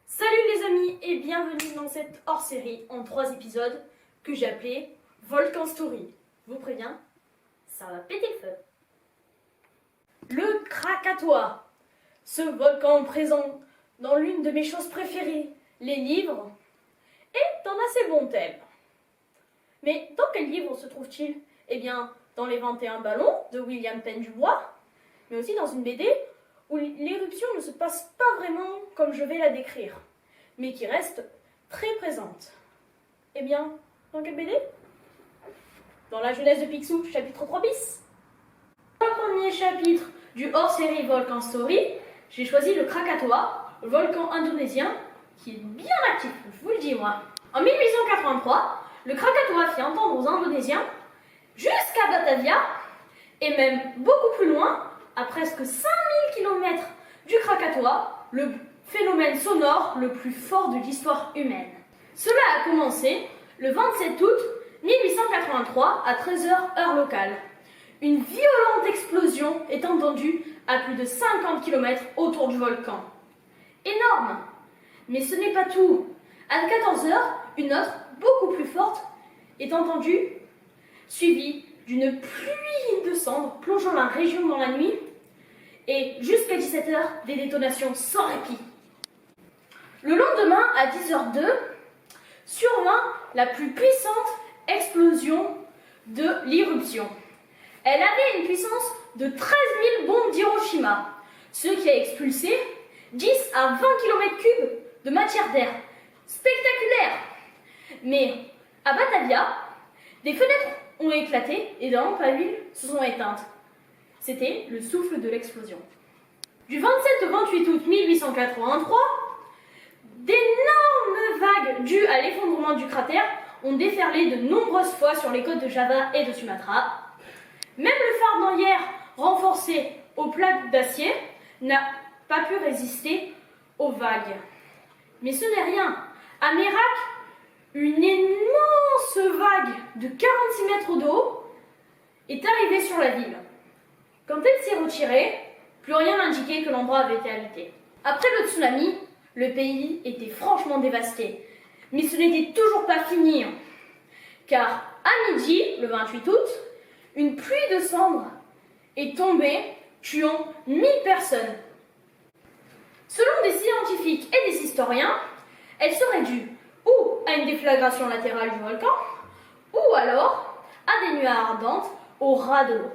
Salut les amis et bienvenue dans cette hors-série en 3 épisodes que j'ai appelé Volcan Story. Je vous préviens, ça va péter le feu. Le Krakatoa, ce volcan présent dans l'une de mes choses préférées, les livres, est un assez bon thème. Mais dans quel livre se trouve-t-il? Eh bien, dans Les 21 ballons de William Penn Dubois, mais aussi dans une BD où l'éruption ne se passe pas vraiment comme je vais la décrire, mais qui reste très présente. Eh bien, dans quelle BD? Dans La jeunesse de Picsou, chapitre 3 bis. Dans le premier chapitre du hors-série Volcan Story, j'ai choisi le Krakatoa, volcan indonésien, qui est bien actif, je vous le dis moi. En 1883, le Krakatoa fit entendre aux Indonésiens jusqu'à Batavia, et même beaucoup plus loin, à presque 5000 km du Krakatoa, le phénomène sonore le plus fort de l'histoire humaine. Cela a commencé le 27 août 1883 à 13h heure locale. Une violente explosion est entendue à plus de 50 km autour du volcan. Énorme! Mais ce n'est pas tout. À 14h, une autre, beaucoup plus forte, est entendue, suivie d'une pluie de cendres plongeant la région dans la nuit, et jusqu'à 17h, des détonations sans répit. Le lendemain, à 10h02, survint la plus puissante explosion de l'éruption. Elle avait une puissance de 13 000 bombes d'Hiroshima, ce qui a expulsé 10 à 20 km3 de matière d'air. Spectaculaire! Mais à Batavia, des fenêtres ont éclaté et des lampes à huile se sont éteintes. C'était le souffle de l'explosion. Du 27 au 28 août 1883, d'énormes vagues dues à l'effondrement du cratère ont déferlé de nombreuses fois sur les côtes de Java et de Sumatra. Même le phare d'Anyer, renforcé aux plaques d'acier, n'a pas pu résister aux vagues. Mais ce n'est rien. À Merak, une immense vague de 46 mètres d'eau est arrivée sur la ville. Quand elle s'est retirée, plus rien n'indiquait que l'endroit avait été habité. Après le tsunami, le pays était franchement dévasté. Mais ce n'était toujours pas fini. Car à midi, le 28 août, une pluie de cendres est tombée, tuant 1000 personnes. Selon des scientifiques et des historiens, elle serait due ou à une déflagration latérale du volcan, ou alors à des nuées ardentes au ras de l'eau.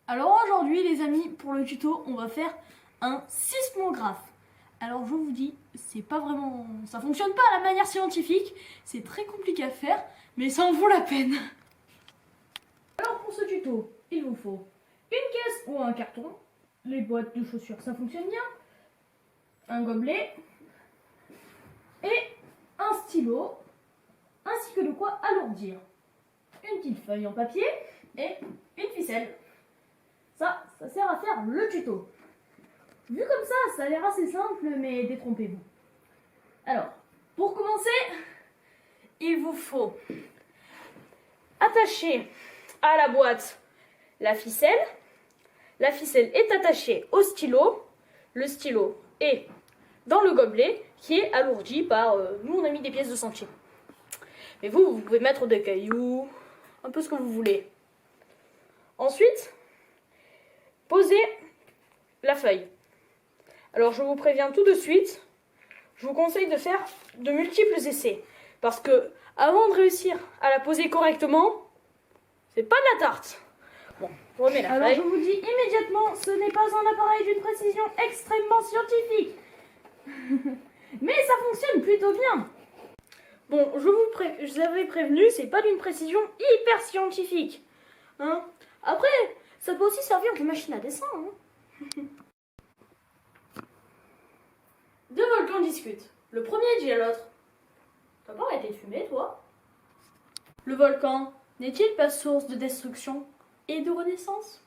Alors aujourd'hui les amis, pour le tuto, on va faire un sismographe. Alors je vous dis, c'est pas vraiment, ça fonctionne pas à la manière scientifique, c'est très compliqué à faire, mais ça en vaut la peine. Alors pour ce tuto, il vous faut une caisse ou un carton, les boîtes de chaussures ça fonctionne bien, un gobelet et un stylo, ainsi que de quoi alourdir, une petite feuille en papier et une ficelle. Ça sert à faire le tuto. Vu comme ça a l'air assez simple, mais détrompez-vous. Alors, pour commencer, il vous faut attacher à la boîte la ficelle. La ficelle est attachée au stylo. Le stylo est dans le gobelet qui est alourdi par... nous, on a mis des pièces de centimes. Mais vous pouvez mettre des cailloux, un peu ce que vous voulez. Ensuite, posez la feuille. Alors, je vous préviens tout de suite, je vous conseille de faire de multiples essais. Parce que, avant de réussir à la poser correctement, c'est pas de la tarte. Bon, je remets la feuille. Alors, je vous dis immédiatement, ce n'est pas un appareil d'une précision extrêmement scientifique. Mais ça fonctionne plutôt bien. Bon, je vous avais prévenu, c'est pas d'une précision hyper scientifique. Hein? Après, ça peut aussi servir de machine à dessin. Hein? Deux volcans discutent. Le premier dit à l'autre: t'as pas arrêté de fumer, toi? Le volcan n'est-il pas source de destruction et de renaissance?